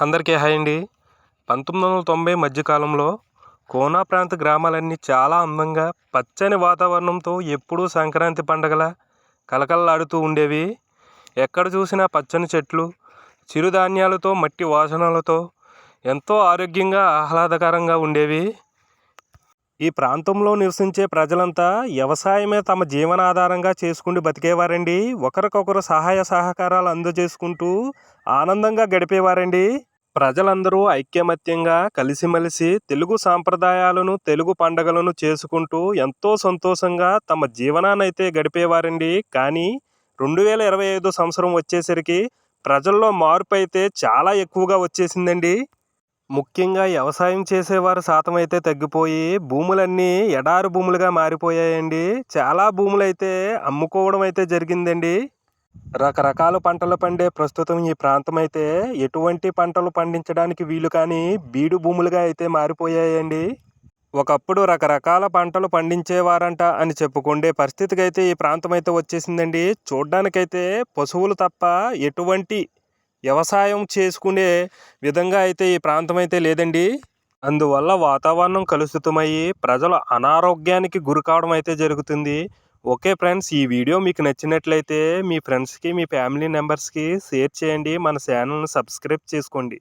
అందరికీ హాయ్ అండి. 1990 మధ్యకాలంలో కోనా ప్రాంత గ్రామాలన్నీ చాలా అందంగా పచ్చని వాతావరణంతో ఎప్పుడూ సంక్రాంతి పండగల కలకలలాడుతూ ఉండేవి. ఎక్కడ చూసినా పచ్చని చెట్లు, చిరుధాన్యాలతో మట్టి వాసనలతో ఎంతో ఆరోగ్యంగా ఆహ్లాదకరంగా ఉండేవి. ఈ ప్రాంతంలో నివసించే ప్రజలంతా వ్యవసాయమే తమ జీవనాధారంగా చేసుకుంటూ బతికేవారండి. ఒకరికొకరు సహాయ సహకారాలు అందజేసుకుంటూ ఆనందంగా గడిపేవారండి. ప్రజలందరూ ఐక్యమత్యంగా కలిసిమెలిసి తెలుగు సాంప్రదాయాలను, తెలుగు పండగలను చేసుకుంటూ ఎంతో సంతోషంగా తమ జీవనాన్నైతే గడిపేవారండి. కానీ 2025 సంవత్సరం వచ్చేసరికి ప్రజల్లో మార్పు అయితే చాలా ఎక్కువగా వచ్చేసిందండి. ముఖ్యంగా వ్యవసాయం చేసేవారు శాతం అయితే తగ్గిపోయి భూములన్నీ ఎడారి భూములుగా మారిపోయాయండి. చాలా భూములైతే అమ్ముకోవడం అయితే జరిగిందండి. రకరకాల పంటలు పండే ప్రస్తుతం ఈ ప్రాంతం అయితే ఎటువంటి పంటలు పండించడానికి వీలు కానీ బీడు భూములుగా అయితే మారిపోయాయండి. ఒకప్పుడు రకరకాల పంటలు పండించేవారంట అని చెప్పుకుండే పరిస్థితికి అయితే ఈ ప్రాంతం అయితే వచ్చేసిందండి. చూడ్డానికైతే పశువులు తప్ప ఎటువంటి వ్యవసాయం చేసుకునే విధంగా అయితే ఈ ప్రాంతం అయితే లేదండి. అందువల్ల వాతావరణం కలుషితమయ్యి ప్రజలు అనారోగ్యానికి గురి కావడం అయితే జరుగుతుంది. ఓకే ఫ్రెండ్స్, ఈ వీడియో మీకు నచ్చినట్లయితే మీ ఫ్రెండ్స్కి, మీ ఫ్యామిలీ మెంబర్స్కి షేర్ చేయండి. మన ఛానల్ని సబ్స్క్రైబ్ చేసుకోండి.